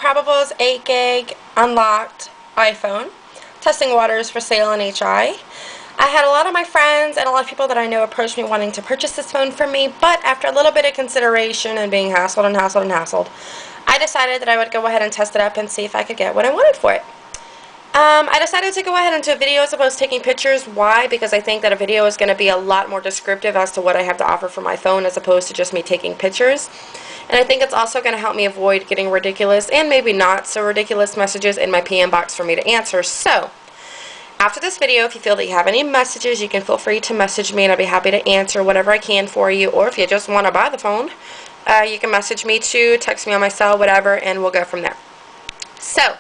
Improbable's 8 gig unlocked iPhone. Testing waters for sale on HI. I had a lot of my friends and a lot of people that I know approach me wanting to purchase this phone from me, but after a little bit of consideration and being hassled and hassled and hassled, I decided that I would go ahead and test it up and see if I could get what I wanted for it. I decided to go ahead and do a video as opposed to taking pictures. Why? Because I think that a video is going to be a lot more descriptive as to what I have to offer for my phone as opposed to just me taking pictures. And I think it's also going to help me avoid getting ridiculous and maybe not so ridiculous messages in my PM box for me to answer. So, after this video, if you feel that you have any messages, you can feel free to message me and I'll be happy to answer whatever I can for you. Or if you just want to buy the phone, you can message me too, text me on my cell, whatever, and we'll go from there. So,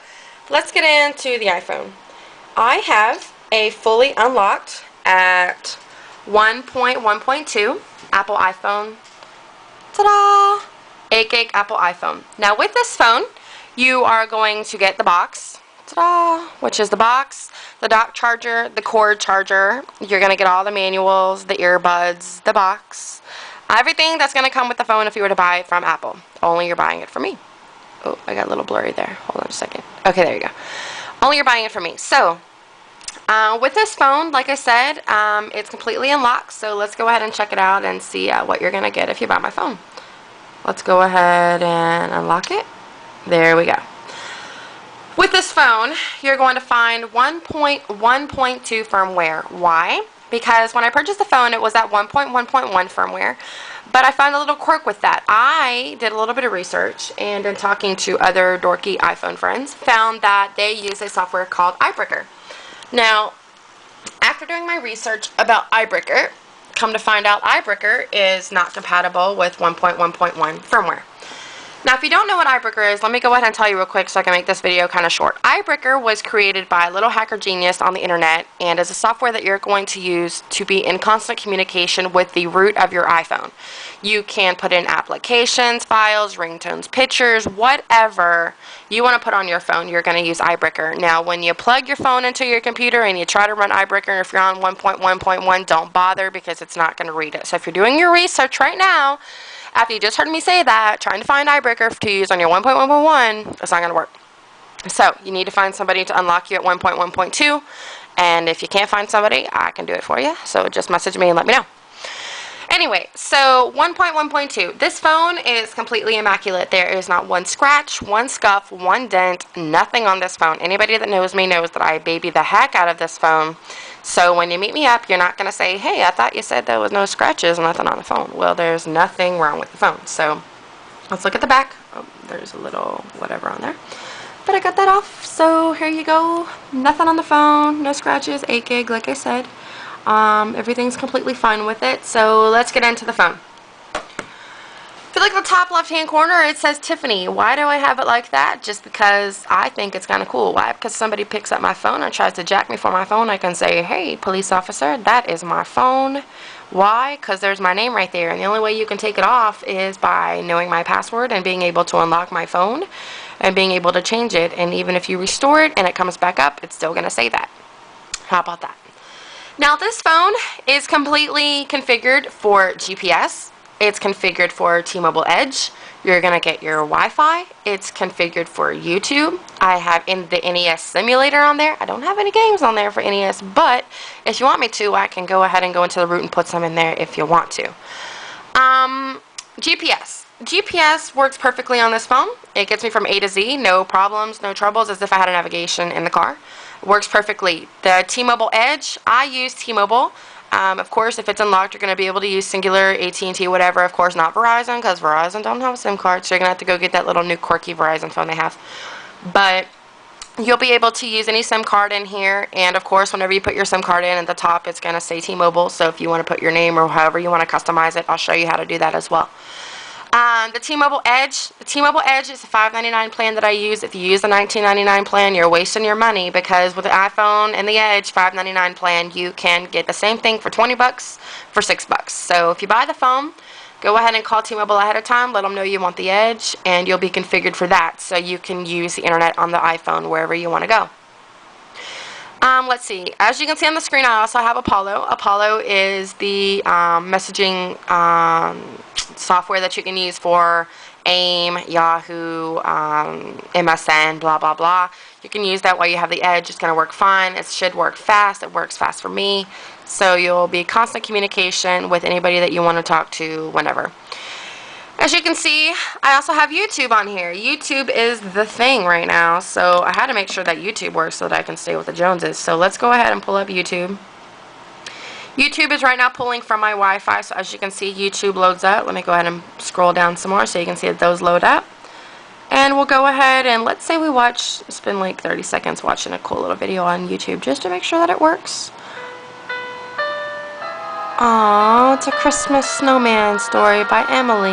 let's get into the iPhone. I have a fully unlocked at 1.1.2 Apple iPhone. Ta-da! 8 gig Apple iPhone. Now with this phone, you are going to get the box, ta-da, which is the box, the dock charger, the cord charger. You're going to get all the manuals, the earbuds, the box, everything that's going to come with the phone if you were to buy it from Apple. Only you're buying it from me. Oh, I got a little blurry there. Hold on a second. Okay, there you go. Only you're buying it from me. So, with this phone, like I said, it's completely unlocked. So let's go ahead and check it out and see what you're going to get if you buy my phone. Let's go ahead and unlock it. There we go. With this phone, you're going to find 1.1.2 firmware. Why? Because when I purchased the phone, it was at 1.1.1 firmware. But I found a little quirk with that. I did a little bit of research and in talking to other dorky iPhone friends, found that they use a software called iBreaker. Now, after doing my research about iBreaker, come to find out iBreaker is not compatible with 1.1.1 firmware. Now, if you don't know what iBreaker is, let me go ahead and tell you real quick so I can make this video kind of short. iBreaker was created by a little hacker genius on the internet and is a software that you're going to use to be in constant communication with the root of your iPhone. You can put in applications, files, ringtones, pictures, whatever you want to put on your phone, you're going to use iBreaker. Now, when you plug your phone into your computer and you try to run iBreaker, if you're on 1.1.1, don't bother because it's not going to read it. So if you're doing your research right now, after you just heard me say that, trying to find iBreaker to use on your 1.1.1, it's not going to work. So, you need to find somebody to unlock you at 1.1.2, and if you can't find somebody, I can do it for you. So, just message me and let me know. Anyway, so 1.1.2. This phone is completely immaculate. There is not one scratch, one scuff, one dent, nothing on this phone. Anybody that knows me knows that I baby the heck out of this phone. So when you meet me up, you're not going to say, hey, I thought you said there was no scratches, nothing on the phone. Well, there's nothing wrong with the phone. So let's look at the back. Oh, there's a little whatever on there. But I got that off. So here you go. Nothing on the phone, no scratches, 8 gig, like I said. Everything's completely fine with it. So let's get into the phone. If you look at the top left-hand corner, it says Tiffanie. Why do I have it like that? Just because I think it's kind of cool. Why? Because somebody picks up my phone and tries to jack me for my phone. I can say, hey, police officer, that is my phone. Why? Because there's my name right there. And the only way you can take it off is by knowing my password and being able to unlock my phone and being able to change it. And even if you restore it and it comes back up, it's still going to say that. How about that? Now, this phone is completely configured for GPS. It's configured for T-Mobile Edge. You're going to get your Wi-Fi. It's configured for YouTube. I have in the NES simulator on there. I don't have any games on there for NES, but if you want me to, I can go ahead and go into the root and put some in there if you want to. GPS. GPS works perfectly on this phone. It gets me from A to Z, no problems, no troubles, as if I had a navigation in the car. It works perfectly. The T-Mobile Edge, I use T-Mobile. Of course, if it's unlocked, you're going to be able to use Singular, AT&T, whatever. Of course, not Verizon, because Verizon don't have a SIM card, so you're going to have to go get that little new quirky Verizon phone they have. But you'll be able to use any SIM card in here, and of course, whenever you put your SIM card in at the top, it's going to say T-Mobile, so if you want to put your name or however you want to customize it, I'll show you how to do that as well. The T-Mobile Edge is a $5.99 plan that I use. If you use the $19.99 plan, you're wasting your money because with the iPhone and the Edge $5.99 plan, you can get the same thing for 20 bucks for $6. So if you buy the phone, go ahead and call T-Mobile ahead of time. Let them know you want the Edge, and you'll be configured for that, so you can use the internet on the iPhone wherever you want to go. Let's see. As you can see on the screen, I also have Apollo. Apollo is the messaging software that you can use for AIM, Yahoo, MSN, blah, blah, blah. You can use that while you have the Edge. It's going to work fine. It should work fast. It works fast for me. So you'll be constant communication with anybody that you want to talk to whenever. As you can see, I also have YouTube on here. YouTube is the thing right now, so I had to make sure that YouTube works so that I can stay with the Joneses. So let's go ahead and pull up YouTube. YouTube is right now pulling from my Wi-Fi, so as you can see, YouTube loads up. Let me go ahead and scroll down some more so you can see that those load up. And we'll go ahead and let's say we spend like 30 seconds watching a cool little video on YouTube just to make sure that it works. Aww, it's a Christmas snowman story by Emily.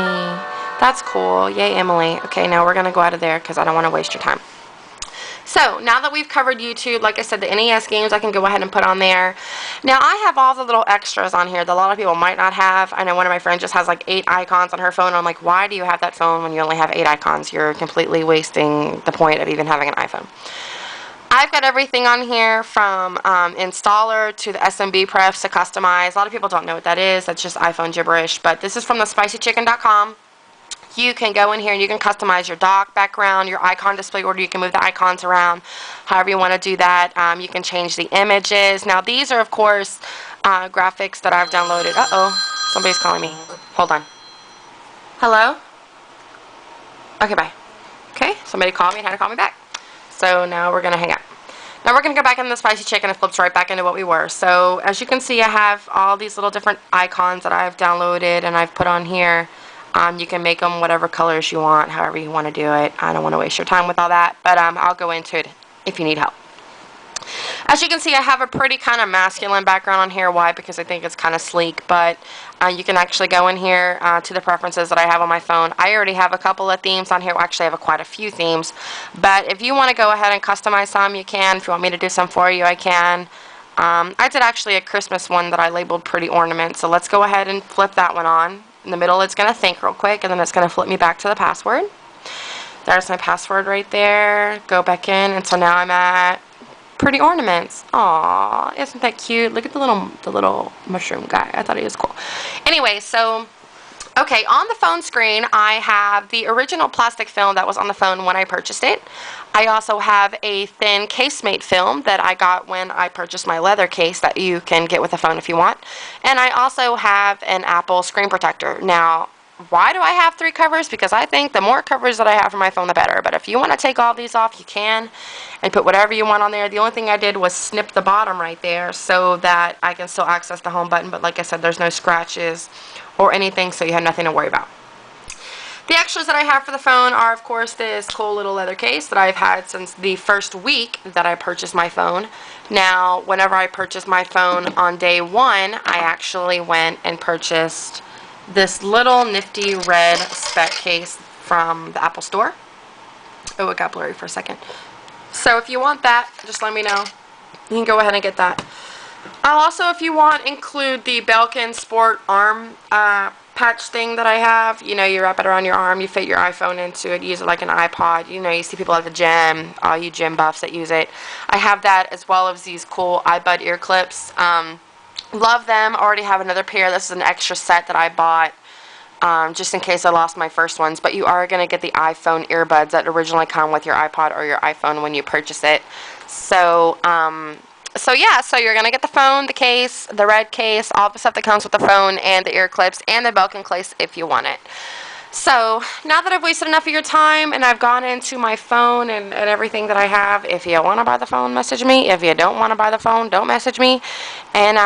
That's cool. Yay, Emily. Okay, now we're going to go out of there because I don't want to waste your time. So, now that we've covered YouTube, like I said, the NES games I can go ahead and put on there. Now, I have all the little extras on here that a lot of people might not have. I know one of my friends just has like 8 icons on her phone. I'm like, why do you have that phone when you only have 8 icons? You're completely wasting the point of even having an iPhone. I've got everything on here from installer to the SMB prefs to customize. A lot of people don't know what that is. That's just iPhone gibberish. But this is from the spicychicken.com. You can go in here and you can customize your dock background, your icon display order. You can move the icons around however you want to do that. You can change the images. Now, these are, of course, graphics that I've downloaded. Uh-oh. Somebody's calling me. Hold on. Hello? Okay, bye. Okay, somebody called me and had to call me back. So now we're going to hang out. Now we're going to go back into the spicy chicken. It flips right back into what we were. So as you can see, I have all these little different icons that I've downloaded and I've put on here. You can make them whatever colors you want, however you want to do it. I don't want to waste your time with all that, but I'll go into it if you need help. As you can see, I have a pretty kind of masculine background on here. Why? Because I think it's kind of sleek, but you can actually go in here to the preferences that I have on my phone. I already have a couple of themes on here. Well, actually, I have quite a few themes, but if you want to go ahead and customize some, you can. If you want me to do some for you, I can. I did actually a Christmas one that I labeled Pretty Ornament, so let's go ahead and flip that one on. In the middle, it's going to think real quick, and then it's going to flip me back to the password. There's my password right there. Go back in, and so now I'm at Pretty Ornaments. Aww, isn't that cute? Look at the little mushroom guy. I thought he was cool. Anyway, so okay, on the phone screen, I have the original plastic film that was on the phone when I purchased it. I also have a thin casemate film that I got when I purchased my leather case that you can get with a phone if you want. And I also have an Apple screen protector. Now, why do I have 3 covers? Because I think the more covers that I have for my phone, the better. But if you want to take all these off, you can, and put whatever you want on there. The only thing I did was snip the bottom right there so that I can still access the home button. But like I said, there's no scratches or anything, so you have nothing to worry about. The extras that I have for the phone are, of course, this cool little leather case that I've had since the first week that I purchased my phone. Now, whenever I purchased my phone on day 1, I actually went and purchased this little nifty red spec case from the Apple Store. Oh, it got blurry for a second. So if you want that, just let me know. You can go ahead and get that. I'll also, if you want, include the Belkin Sport arm patch thing that I have. You know, you wrap it around your arm, you fit your iPhone into it, use it like an iPod. You know, you see people at the gym, all you gym buffs that use it. I have that as well as these cool iBud ear clips. Love them. Already have another pair. This is an extra set that I bought just in case I lost my first ones. But you are going to get the iPhone earbuds that originally come with your iPod or your iPhone when you purchase it. So, yeah, so you're going to get the phone, the case, the red case, all the stuff that comes with the phone, and the ear clips, and the Belkin case if you want it. So, now that I've wasted enough of your time, and I've gone into my phone and everything that I have, if you want to buy the phone, message me. If you don't want to buy the phone, don't message me. And,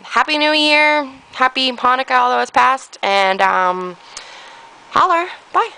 Happy New Year, Happy Hanukkah, although it's past, and, holler, bye.